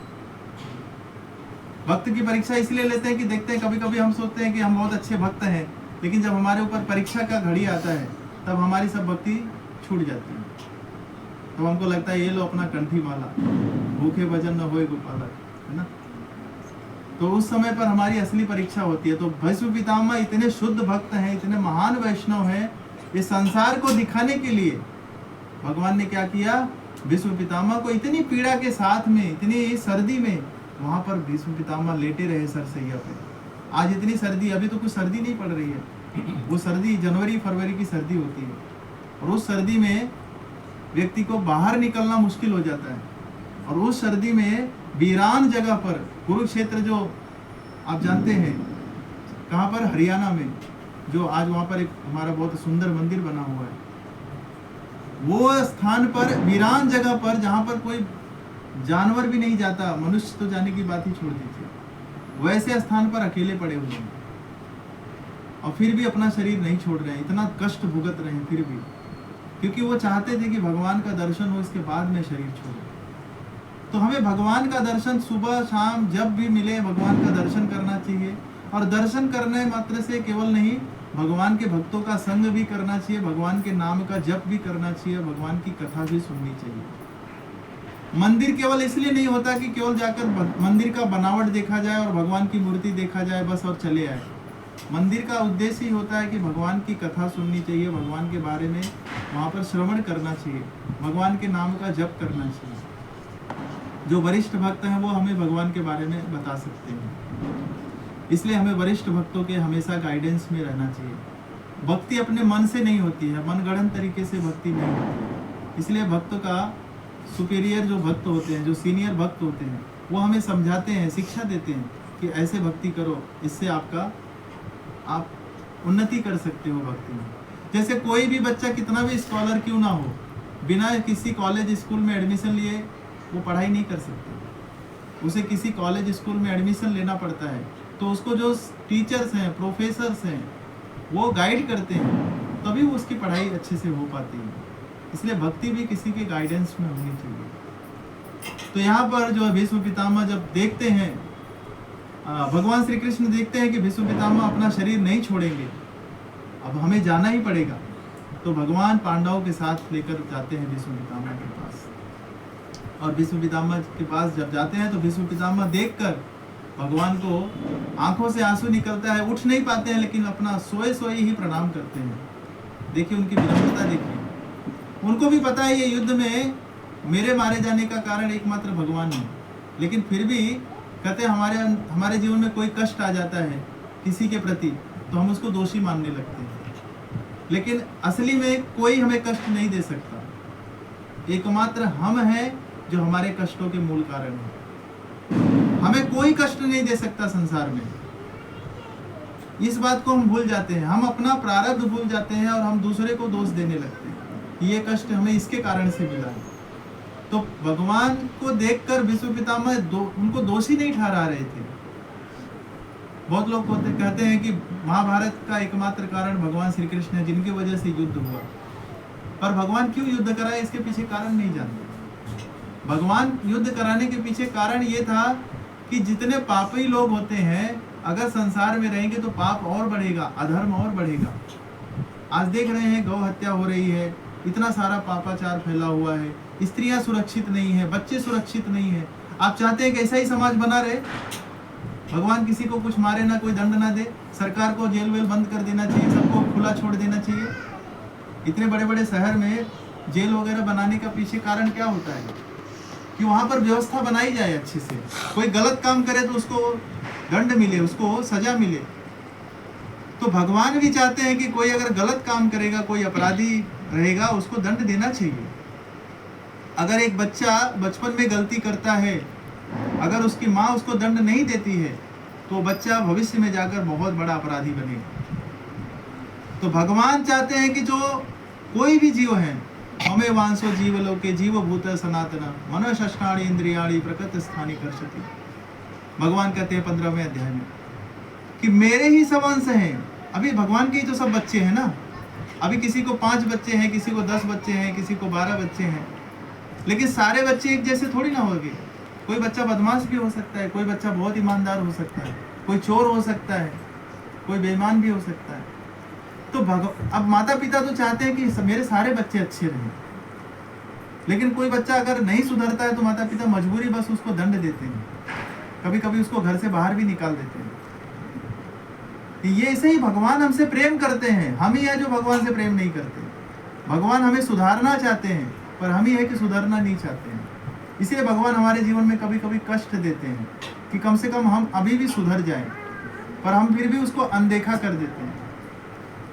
भक्त की परीक्षा इसलिए लेते हैं कि देखते हैं, कभी कभी हम सोचते हैं कि हम बहुत अच्छे भक्त हैं, लेकिन जब हमारे ऊपर परीक्षा का घड़ी आता है तब हमारी सब भक्ति छूट जाती है। तब हमको लगता है ये लो अपना कंठी माला, भूखे भजन न होए गोपाला, है ना। तो उस समय पर हमारी असली परीक्षा होती है। तो भीष्म पितामह इतने शुद्ध भक्त हैं, इतने महान वैष्णव हैं, इस संसार को दिखाने के लिए भगवान ने क्या किया, भीष्म पितामह को इतनी पीड़ा के साथ में, इतनी सर्दी में वहां पर भीष्म पितामह लेटे रहे सरसैया पे। आज इतनी सर्दी, अभी तो कुछ सर्दी नहीं पड़ रही है, वो सर्दी जनवरी फरवरी की सर्दी होती है, और उस सर्दी में व्यक्ति को बाहर निकलना मुश्किल हो जाता है। और उस सर्दी में वीरान जगह पर, कुरुक्षेत्र जो आप जानते हैं कहाँ पर, हरियाणा में, जो आज वहाँ पर एक हमारा बहुत सुंदर मंदिर बना हुआ है, वो स्थान पर, वीरान जगह पर, जहाँ पर कोई जानवर भी नहीं जाता, मनुष्य तो जाने की बात ही छोड़ दीजिए, वैसे स्थान पर अकेले पड़े हुए हैं, और फिर भी अपना शरीर नहीं छोड़ रहे हैं, इतना कष्ट भुगत रहे हैं फिर भी, क्योंकि वो चाहते थे कि भगवान का दर्शन हो, इसके बाद में शरीर छोड़े। तो हमें भगवान का दर्शन सुबह शाम जब भी मिले भगवान का दर्शन करना चाहिए, और दर्शन करने मात्र से केवल नहीं, भगवान के भक्तों का संग भी करना चाहिए, भगवान के नाम का जप भी करना चाहिए, भगवान की कथा भी सुननी चाहिए। मंदिर केवल इसलिए नहीं होता कि केवल जाकर मंदिर का बनावट देखा जाए और भगवान की मूर्ति देखा जाए बस और चले आए। मंदिर का उद्देश्य ही होता है कि भगवान की कथा सुननी चाहिए, भगवान के बारे में वहाँ पर श्रवण करना चाहिए, भगवान के नाम का जप करना चाहिए। जो वरिष्ठ भक्त हैं वो हमें भगवान के बारे में बता सकते हैं, इसलिए हमें वरिष्ठ भक्तों के हमेशा गाइडेंस में रहना चाहिए। भक्ति अपने मन से नहीं होती है, मनगढ़ंत तरीके से भक्ति नहीं होती है। इसलिए भक्तों का सुपीरियर जो भक्त होते हैं, जो सीनियर भक्त होते हैं, वो हमें समझाते हैं, शिक्षा देते हैं कि ऐसे भक्ति करो, इससे आप उन्नति कर सकते हो भक्ति में। जैसे कोई भी बच्चा कितना भी स्कॉलर क्यों ना हो, बिना किसी कॉलेज स्कूल में एडमिशन लिए वो पढ़ाई नहीं कर सकता। उसे किसी कॉलेज स्कूल में एडमिशन लेना पड़ता है, तो उसको जो टीचर्स हैं, प्रोफेसर्स हैं, वो गाइड करते हैं, तभी वो उसकी पढ़ाई अच्छे से हो पाती है। इसलिए भक्ति भी किसी के गाइडेंस में होनी चाहिए। तो यहाँ पर जो भीष्म पितामह जब देखते हैं, भगवान श्री कृष्ण देखते हैं कि भीष्म पितामह अपना शरीर नहीं छोड़ेंगे, अब हमें जाना ही पड़ेगा, तो भगवान पांडवों के साथ लेकर जाते हैं भीष्म पितामह के पास। और भीष्म पितामह के पास जब जाते हैं तो भीष्म पितामह देखकर भगवान को आंखों से आंसू निकलता है, उठ नहीं पाते हैं, लेकिन अपना सोए सोए ही प्रणाम करते हैं। देखिए उनकी विनम्रता देखिए, उनको भी पता है ये युद्ध में मेरे मारे जाने का कारण एकमात्र भगवान है, लेकिन फिर भी कहते हैं हमारे जीवन में कोई कष्ट आ जाता है किसी के प्रति तो हम उसको दोषी मानने लगते हैं, लेकिन असली में कोई हमें कष्ट नहीं दे सकता, एकमात्र हम हैं जो हमारे कष्टों के मूल कारण हैं। हमें कोई कष्ट नहीं दे सकता संसार में, इस बात को हम भूल जाते हैं, हम अपना प्रारब्ध भूल जाते हैं और हम दूसरे को दोष देने लगते हैं कि ये कष्ट हमें इसके कारण से मिला है। तो भगवान को देखकर भीष्म पितामह उनको दोषी नहीं ठहरा रहे थे। बहुत लोग कहते हैं कि महाभारत का एकमात्र कारण भगवान श्री कृष्ण है, जिनकी वजह से युद्ध हुआ, पर भगवान क्यों युद्ध कराए इसके पीछे कारण नहीं जानते। भगवान युद्ध कराने के पीछे कारण ये था कि जितने पापी लोग होते हैं अगर संसार में रहेंगे तो पाप और बढ़ेगा, अधर्म और बढ़ेगा। आज देख रहे हैं गौ हत्या हो रही है, इतना सारा पापाचार फैला हुआ है, स्त्रियां सुरक्षित नहीं है, बच्चे सुरक्षित नहीं है। आप चाहते हैं कि ऐसा ही समाज बना रहे, भगवान किसी को कुछ मारे ना, कोई दंड ना दे, सरकार को जेल वेल बंद कर देना चाहिए, सबको खुला छोड़ देना चाहिए। इतने बड़े बड़े शहर में जेल वगैरह बनाने का पीछे कारण क्या होता है कि वहां पर व्यवस्था बनाई जाए अच्छे से, कोई गलत काम करे तो उसको दंड मिले, उसको सजा मिले। तो भगवान भी चाहते हैं कि कोई अगर गलत काम करेगा, कोई अपराधी रहेगा, उसको दंड देना चाहिए। अगर एक बच्चा बचपन में गलती करता है, अगर उसकी माँ उसको दंड नहीं देती है तो बच्चा भविष्य में जाकर बहुत बड़ा अपराधी बनेगा। तो भगवान चाहते हैं कि जो कोई भी जीव है, हमें वांसो जीवलोके जीव भूत सनातन मनोषष्ठाणि इंद्रियाणि प्रकृति स्थानी कर्षति। भगवान कहते हैं 15वें अध्याय में कि मेरे ही सब अंश हैं। अभी भगवान के ही तो सब बच्चे हैं ना, अभी किसी को 5 बच्चे हैं, किसी को 10 बच्चे हैं, किसी को 12 बच्चे हैं, लेकिन सारे बच्चे एक जैसे थोड़ी ना होंगे। कोई बच्चा बदमाश भी हो सकता है, कोई बच्चा बहुत ईमानदार हो सकता है, कोई चोर हो सकता है, कोई बेईमान भी हो सकता है। तो अब माता पिता तो चाहते हैं कि मेरे सारे बच्चे अच्छे रहें, लेकिन कोई बच्चा अगर नहीं सुधरता है तो माता पिता मजबूरी बस उसको दंड देते हैं, कभी कभी उसको घर से बाहर भी निकाल देते हैं। ये ऐसे ही भगवान हमसे प्रेम करते हैं, हम ही है जो भगवान से प्रेम नहीं करते। भगवान हमें सुधारना चाहते हैं पर हम ही है कि सुधरना नहीं चाहते हैं। इसलिए भगवान हमारे जीवन में कभी कभी कष्ट देते हैं कि कम से कम हम अभी भी सुधर जाएं, पर हम फिर भी उसको अनदेखा कर देते हैं।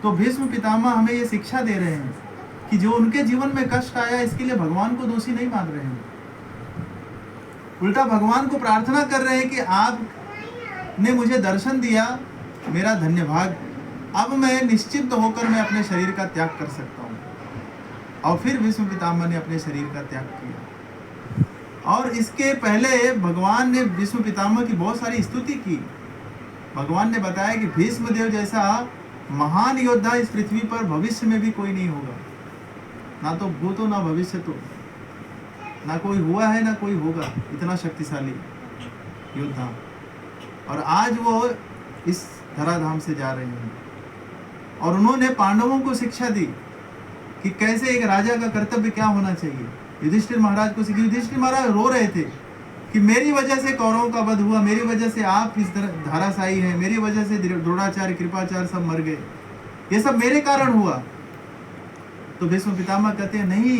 तो भीष्म पितामह हमें ये शिक्षा दे रहे हैं कि जो उनके जीवन में कष्ट आया इसके लिए भगवान को दोषी नहीं मान रहे हैं, उल्टा भगवान को प्रार्थना कर रहे हैं कि आपने मुझे दर्शन दिया, मेरा धन्यवाद, अब मैं निश्चिंत होकर मैं अपने शरीर का त्याग कर सकता हूँ। और फिर भीष्म पितामह ने अपने शरीर का त्याग किया। और इसके पहले भगवान ने भीष्म पितामह की बहुत सारी स्तुति की। भगवान ने बताया कि भीष्म देव जैसा महान योद्धा इस पृथ्वी पर भविष्य में भी कोई नहीं होगा, ना तो भूतो ना भविष्य, तो ना कोई हुआ है ना कोई होगा, इतना शक्तिशाली योद्धा। और आज वो इस धराधाम से जा रहे हैं। और उन्होंने पांडवों को शिक्षा दी कि कैसे एक राजा का कर्तव्य क्या होना चाहिए। युधिष्ठिर महाराज को सिखाया। युधिष्ठिर महाराज रो रहे थे कि मेरी वजह से कौरवों का वध हुआ, मेरी वजह से आप इस धाराशायी हैं, मेरी वजह से द्रोणाचार्य कृपाचार्य सब मर गए, ये सब मेरे कारण हुआ। तो भीष्म पितामह कहते हैं नहीं,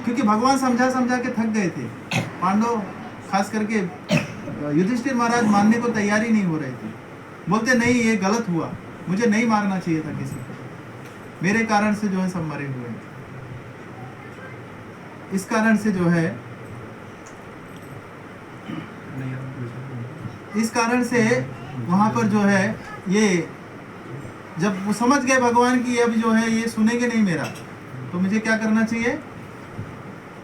क्योंकि भगवान समझा समझा के थक गए थे। पांडव खास करके युधिष्ठिर महाराज मानने को तैयार ही नहीं हो रहे थे, बोलते नहीं ये गलत हुआ, मुझे नहीं मारना चाहिए था किसी को, मेरे कारण से जो है सब मरे हुए हैं। इस कारण से जो है नहीं इस कारण से वहाँ पर जो है ये जब वो समझ गए भगवान की अब जो है ये सुनेंगे नहीं मेरा, तो मुझे क्या करना चाहिए,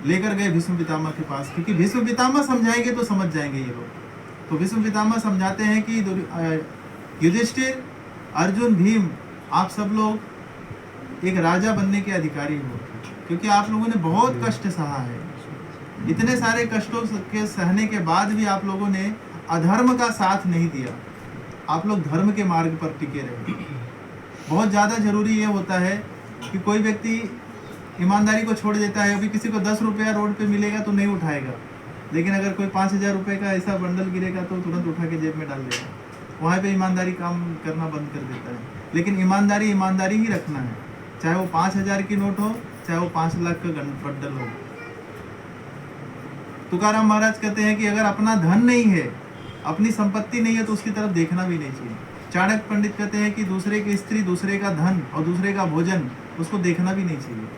लेकर गए भीष्म पितामह के पास, क्योंकि भीष्म पितामह समझाएंगे तो समझ जाएंगे ये लोग। तो भीष्म पितामह समझाते हैं कि युधिष्ठिर, अर्जुन, भीम, आप सब लोग एक राजा बनने के अधिकारी हो, क्योंकि आप लोगों ने बहुत कष्ट सहा है। इतने सारे कष्टों के सहने के बाद भी आप लोगों ने अधर्म का साथ नहीं दिया, आप लोग धर्म के मार्ग पर टिके रहे। बहुत ज़्यादा जरूरी ये होता है कि कोई व्यक्ति ईमानदारी को छोड़ देता है। अभी किसी को 10 रुपया रोड पे मिलेगा तो नहीं उठाएगा, लेकिन अगर कोई 5,000 रुपये का ऐसा बंडल गिरेगा तो तुरंत उठा के जेब में डाल देगा। वहाँ पे ईमानदारी काम करना बंद कर देता है। लेकिन ईमानदारी ईमानदारी ही रखना है, चाहे वो 5,000 की नोट हो, चाहे वो 5 लाख का बंडल हो। तुकाराम महाराज कहते हैं कि अगर अपना धन नहीं है, अपनी संपत्ति नहीं है, तो उसकी तरफ देखना भी नहीं चाहिए। चाणक्य पंडित कहते हैं कि दूसरे की स्त्री, दूसरे का धन और दूसरे का भोजन, उसको देखना भी नहीं चाहिए।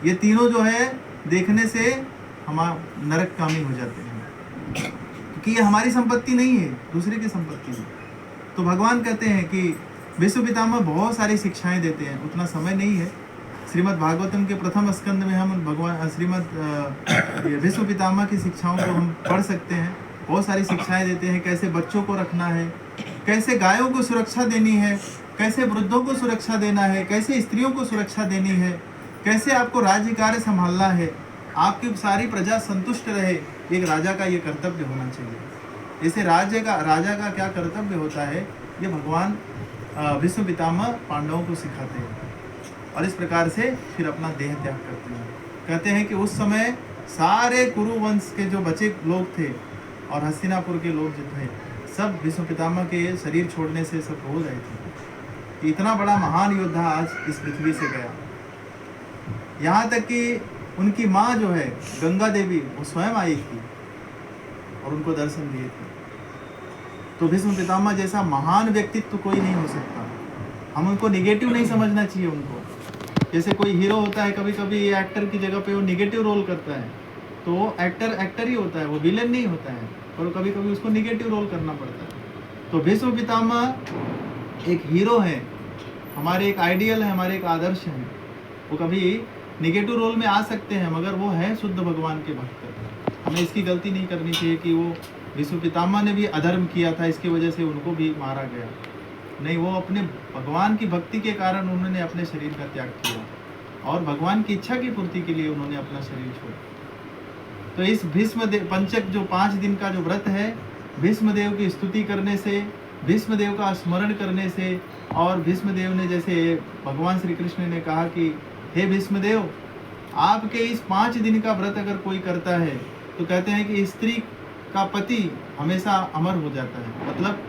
ये तीनों जो है देखने से हम नरकगामी हो जाते हैं, क्योंकि ये हमारी संपत्ति नहीं है, दूसरे की संपत्ति है। तो भगवान कहते हैं कि भीष्म पितामह बहुत सारी शिक्षाएं देते हैं, उतना समय नहीं है। श्रीमद् भागवतम के प्रथम स्कंद में हम भगवान श्रीमद् भीष्म पितामह की शिक्षाओं को हम पढ़ सकते हैं। बहुत सारी शिक्षाएं देते हैं, कैसे बच्चों को रखना है, कैसे गायों को सुरक्षा देनी है, कैसे वृद्धों को सुरक्षा देना है, कैसे स्त्रियों को सुरक्षा देनी है, कैसे आपको राज्य कार्य संभालना है, आपकी सारी प्रजा संतुष्ट रहे। एक राजा का ये कर्तव्य होना चाहिए। इसे राजा का क्या कर्तव्य होता है, ये भगवान भीष्म पितामह पांडवों को सिखाते हैं, और इस प्रकार से फिर अपना देह त्याग करते हैं। कहते हैं कि उस समय सारे कुरु वंश के जो बचे लोग थे और हस्तिनापुर के लोग जो थे, सब भीष्म पितामह के शरीर छोड़ने से सब हो गए थे। इतना बड़ा महान योद्धा आज इस पृथ्वी से गया। यहाँ तक कि उनकी माँ जो है गंगा देवी, वो स्वयं आई थी और उनको दर्शन दिए थे। तो भीष्म पितामह जैसा महान व्यक्तित्व कोई नहीं हो सकता। हम उनको निगेटिव नहीं समझना चाहिए उनको। जैसे कोई हीरो होता है, कभी कभी एक्टर की जगह पे वो निगेटिव रोल करता है, तो वो एक्टर ही होता है, वो विलेन नहीं होता है, और कभी कभी उसको निगेटिव रोल करना पड़ता है। तो भीष्म पितामह एक हीरो है, हमारे एक आइडियल है, हमारे एक आदर्श हैं। वो कभी निगेटिव रोल में आ सकते हैं, मगर वो है शुद्ध भगवान के भक्त। हमें इसकी गलती नहीं करनी चाहिए कि वो भीष्म पितामह ने भी अधर्म किया था, इसकी वजह से उनको भी मारा गया। नहीं, वो अपने भगवान की भक्ति के कारण उन्होंने अपने शरीर का त्याग किया, और भगवान की इच्छा की पूर्ति के लिए उन्होंने अपना शरीर छोड़ा। तो इस भीष्मदेव पंचक जो 5 दिन का जो व्रत है, भीष्मदेव की स्तुति करने से, भीष्मदेव का स्मरण करने से, और भीष्मदेव ने जैसे भगवान श्री कृष्ण ने कहा कि हे भीष्मदेव, आपके इस 5 दिन का व्रत अगर कोई करता है तो कहते हैं कि स्त्री का पति हमेशा अमर हो जाता है, मतलब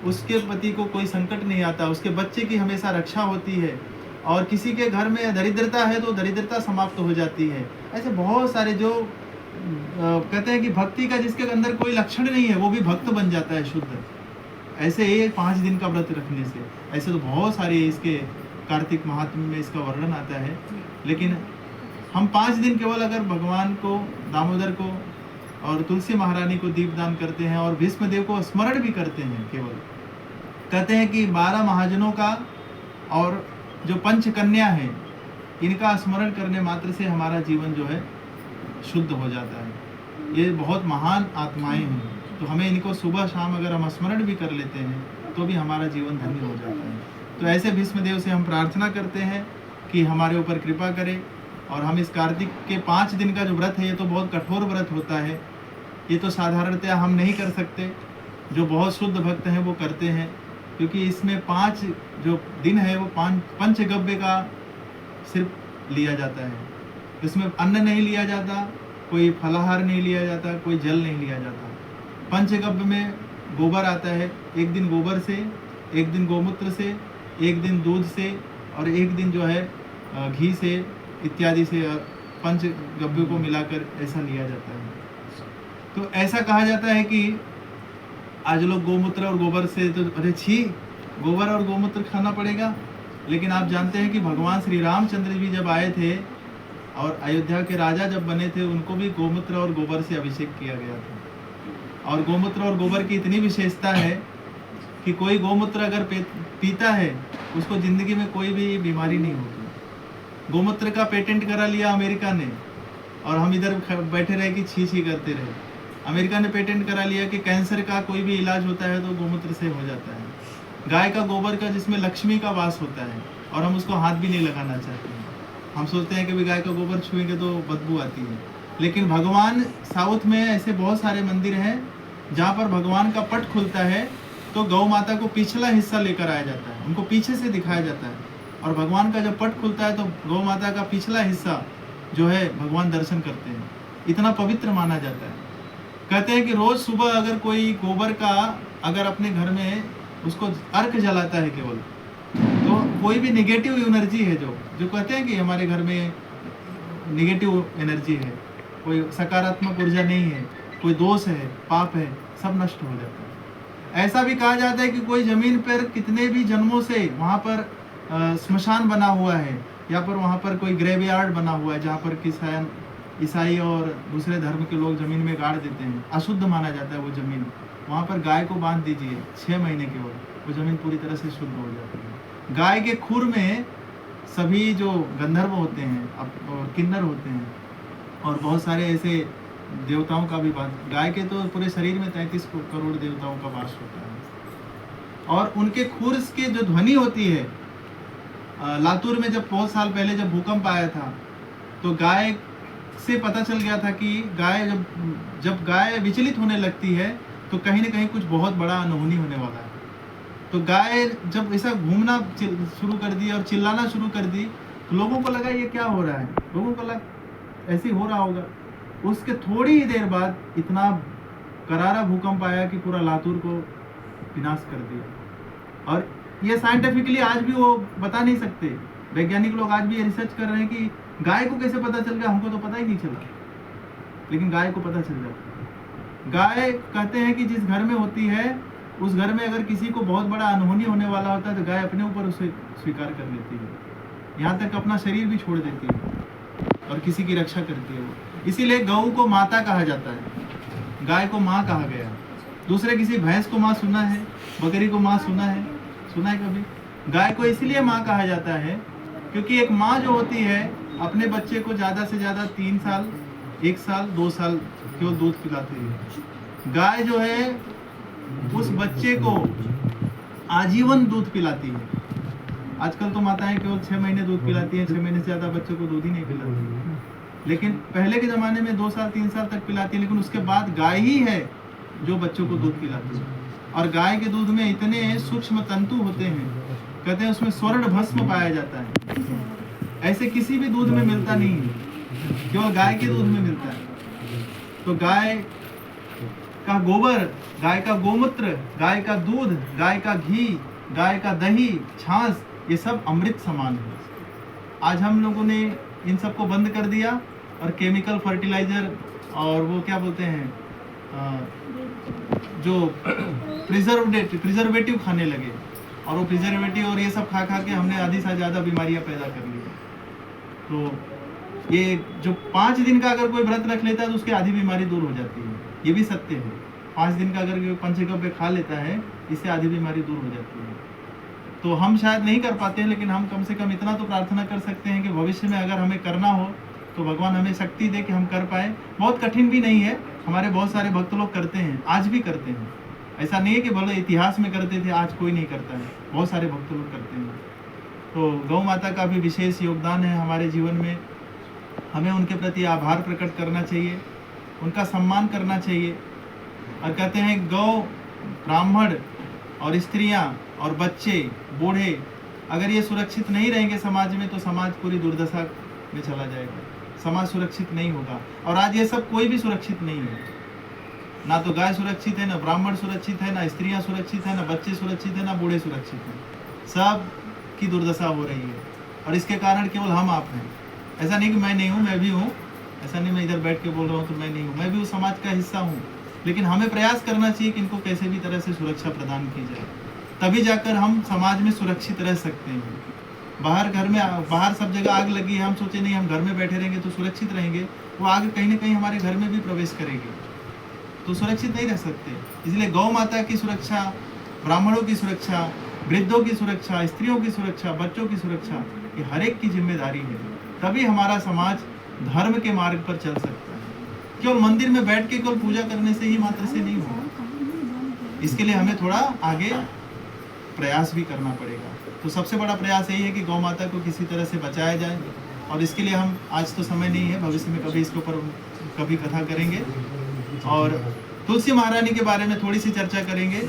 उसके पति को कोई संकट नहीं आता, उसके बच्चे की हमेशा रक्षा होती है, और किसी के घर में दरिद्रता है तो दरिद्रता समाप्त हो जाती है। ऐसे बहुत सारे जो कहते हैं कि भक्ति का जिसके अंदर कोई लक्षण नहीं है वो भी भक्त बन जाता है शुद्ध, ऐसे ये 5 दिन का व्रत रखने से। ऐसे तो बहुत सारे इसके कार्तिक महात्म्य में इसका वर्णन आता है, लेकिन हम 5 दिन केवल अगर भगवान को, दामोदर को और तुलसी महारानी को दीपदान करते हैं और भीष्मदेव को स्मरण भी करते हैं, केवल कहते हैं कि 12 महाजनों का और जो पंचकन्या है, इनका स्मरण करने मात्र से हमारा जीवन जो है शुद्ध हो जाता है। ये बहुत महान आत्माएं हैं, तो हमें इनको सुबह शाम अगर हम स्मरण भी कर लेते हैं तो भी हमारा जीवन धन्य हो जाता है। तो ऐसे भीष्मदेव से हम प्रार्थना करते हैं कि हमारे ऊपर कृपा करें, और हम इस कार्तिक के 5 दिन का जो व्रत है, ये तो बहुत कठोर व्रत होता है, ये तो साधारणतया हम नहीं कर सकते, जो बहुत शुद्ध भक्त हैं वो करते हैं, क्योंकि इसमें 5 जो दिन है वो पंचगव्य का सिर्फ लिया जाता है। इसमें अन्न नहीं लिया जाता, कोई फलाहार नहीं लिया जाता, कोई जल नहीं लिया जाता। पंचगव्य में गोबर आता है, एक दिन गोबर से, एक दिन गोमूत्र से, एक दिन दूध से, और एक दिन जो है घी से इत्यादि से पंचगव्य को मिलाकर ऐसा लिया जाता है। तो ऐसा कहा जाता है कि आज लोग गोमूत्र और गोबर से तो अरे छी, गोबर और गोमूत्र खाना पड़ेगा, लेकिन आप जानते हैं कि भगवान श्री रामचंद्र जी जब आए थे और अयोध्या के राजा जब बने थे, उनको भी गोमूत्र और गोबर से अभिषेक किया गया था। और गोमूत्र और गोबर की इतनी विशेषता है कि कोई गोमूत्र अगर पीता है उसको ज़िंदगी में कोई भी बीमारी नहीं होती। गोमूत्र का पेटेंट करा लिया अमेरिका ने, और हम इधर बैठे रहे कि छी छी करते रहे। अमेरिका ने पेटेंट करा लिया कि कैंसर का कोई भी इलाज होता है तो गोमूत्र से हो जाता है। गाय का गोबर का जिसमें लक्ष्मी का वास होता है, और हम उसको हाथ भी नहीं लगाना चाहते हैं। हम सोचते हैं कि भी गाय का गोबर छुएंगे तो बदबू आती है, लेकिन भगवान साउथ में ऐसे बहुत सारे मंदिर हैं जहाँ पर भगवान का पट खुलता है तो गौ माता को पिछला हिस्सा लेकर आया जाता है, उनको पीछे से दिखाया जाता है, और भगवान का जब पट खुलता है तो गौ माता का पिछला हिस्सा जो है भगवान दर्शन करते हैं। इतना पवित्र माना जाता है। कहते हैं कि रोज सुबह अगर कोई गोबर का अगर अपने घर में उसको अर्क जलाता है केवल, तो कोई भी निगेटिव एनर्जी है जो कहते हैं कि हमारे घर में निगेटिव एनर्जी है, कोई सकारात्मक ऊर्जा नहीं है, कोई दोष है, पाप है, सब नष्ट हो जाता है। ऐसा भी कहा जाता है कि कोई जमीन पर कितने भी जन्मों से वहाँ पर स्मशान बना हुआ है, या पर वहाँ पर कोई ग्रेवयार्ड बना हुआ है जहाँ पर किसान ईसाई और दूसरे धर्म के लोग जमीन में गाड़ देते हैं, अशुद्ध माना जाता है वो जमीन। वहाँ पर गाय को बांध दीजिए 6 महीने केवल, वो जमीन पूरी तरह से शुद्ध हो जाती है। गाय के खुर में सभी जो गंधर्व होते हैं, अब किन्नर होते हैं, और बहुत सारे ऐसे देवताओं का भी वास। गाय के तो पूरे शरीर में 33 करोड़ देवताओं का वास होता है। और उनके खुर की जो ध्वनि होती है, लातूर में जब बहुत साल पहले जब भूकंप आया था तो गाय से पता चल गया था कि गाय जब गाय विचलित होने लगती है तो कहीं ना कहीं कुछ बहुत बड़ा अनहोनी होने वाला है। तो गाय जब ऐसा घूमना शुरू कर दी और चिल्लाना शुरू कर दी तो लोगों को लगा ये क्या हो रहा है, लोगों को लगा ऐसे ही हो रहा होगा। उसके थोड़ी ही देर बाद इतना करारा भूकंप आया कि पूरा लातूर को विनाश कर दिया। और ये साइंटिफिकली आज भी वो बता नहीं सकते, वैज्ञानिक लोग आज भी ये रिसर्च कर रहे हैं कि गाय को कैसे पता चल गया, हमको तो पता ही नहीं चला, लेकिन गाय को पता चल जाता है। गाय कहते हैं कि जिस घर में होती है उस घर में अगर किसी को बहुत बड़ा अनहोनी होने वाला होता है तो गाय अपने ऊपर उसे स्वीकार कर लेती है, यहाँ तक अपना शरीर भी छोड़ देती है और किसी की रक्षा करती है वो। इसीलिए गऊ को माता कहा जाता है, गाय को माँ कहा गया। दूसरे किसी भैंस को माँ सुना है, बकरी को माँ सुना है कभी? गाय को इसलिए माँ कहा जाता है क्योंकि एक माँ जो होती है अपने बच्चे को ज़्यादा से ज़्यादा 3 साल, 1 साल, 2 साल केवल दूध पिलाती है। गाय जो है उस बच्चे को आजीवन दूध पिलाती है। आजकल तो माताएं केवल 6 महीने दूध पिलाती हैं, 6 महीने से ज़्यादा बच्चे को दूध ही नहीं पिलाती। लेकिन पहले के ज़माने में 2 साल 3 साल तक पिलाती है, लेकिन उसके बाद गाय ही है जो बच्चों को दूध पिलाती है। और गाय के दूध में इतने सूक्ष्म तंतु होते हैं, कहते हैं उसमें स्वर्ण भस्म पाया जाता है, ऐसे किसी भी दूध में मिलता नहीं है, केवल गाय के दूध में मिलता है। तो गाय का गोबर, गाय का गोमूत्र, गाय का दूध, गाय का घी, गाय का दही, छाछ, ये सब अमृत समान है। आज हम लोगों ने इन सबको बंद कर दिया और केमिकल फर्टिलाइजर और वो क्या बोलते हैं जो प्रिजर्वेटिव खाने लगे, और वो प्रिजर्वेटिव और ये सब खा खा के हमने आधी से ज़्यादा बीमारियां पैदा कर ली। तो ये जो 5 दिन का अगर कोई व्रत रख लेता है तो उसकी आधी बीमारी दूर हो जाती है, ये भी सत्य है। 5 दिन का अगर पंचगव्य खा लेता है इससे आधी बीमारी दूर हो जाती है। तो हम शायद नहीं कर पाते हैं, लेकिन हम कम से कम इतना तो प्रार्थना कर सकते हैं कि भविष्य में अगर हमें करना हो तो भगवान हमें शक्ति दे कि हम कर पाए। बहुत कठिन भी नहीं है, हमारे बहुत सारे भक्त लोग करते हैं, आज भी करते हैं। ऐसा नहीं है कि भले इतिहास में करते थे आज कोई नहीं करता है, बहुत सारे भक्त लोग करते हैं। तो गौ माता का भी विशेष योगदान है हमारे जीवन में। हमें उनके प्रति आभार प्रकट करना चाहिए, उनका सम्मान करना चाहिए। और कहते हैं गौ, ब्राह्मण और स्त्रियां और बच्चे, बूढ़े अगर ये सुरक्षित नहीं रहेंगे समाज में तो समाज पूरी दुर्दशा में चला जाएगा, समाज सुरक्षित नहीं होगा। और आज ये सब कोई भी सुरक्षित नहीं है, ना तो गाय सुरक्षित है, ना ब्राह्मण सुरक्षित है, ना स्त्रियां सुरक्षित है, ना बच्चे सुरक्षित है, ना बूढ़े सुरक्षित हैं। सब की दुर्दशा हो रही है और इसके कारण केवल हम आप हैं। ऐसा नहीं कि मैं नहीं हूँ, मैं भी हूँ। ऐसा नहीं मैं इधर बैठ के बोल रहा हूँ तो मैं नहीं हूँ, मैं भी उस समाज का हिस्सा हूँ। लेकिन हमें प्रयास करना चाहिए कि इनको कैसे भी तरह से सुरक्षा प्रदान की जाए, तभी जाकर हम समाज में सुरक्षित रह सकते हैं। बाहर घर में, बाहर सब जगह आग लगी है, हम सोचे नहीं हम घर में बैठे रहेंगे तो सुरक्षित रहेंगे, वो आग कहीं ना कहीं हमारे घर में भी प्रवेश करेगी। तो सुरक्षित नहीं रह सकते। इसलिए गौ माता की सुरक्षा, ब्राह्मणों की सुरक्षा, वृद्धों की सुरक्षा, स्त्रियों की सुरक्षा, बच्चों की सुरक्षा, ये हर एक की जिम्मेदारी है। तभी हमारा समाज धर्म के मार्ग पर चल सकता है। केवल मंदिर में बैठ के केवल पूजा करने से ही मात्र से नहीं होगा। इसके लिए हमें थोड़ा आगे प्रयास भी करना पड़ेगा। तो सबसे बड़ा प्रयास यही है कि गौ माता को किसी तरह से बचाया जाए, और इसके लिए हम, आज तो समय नहीं है, भविष्य में कभी इसके ऊपर कभी कथा करेंगे और तुलसी महारानी के बारे में थोड़ी सी चर्चा करेंगे।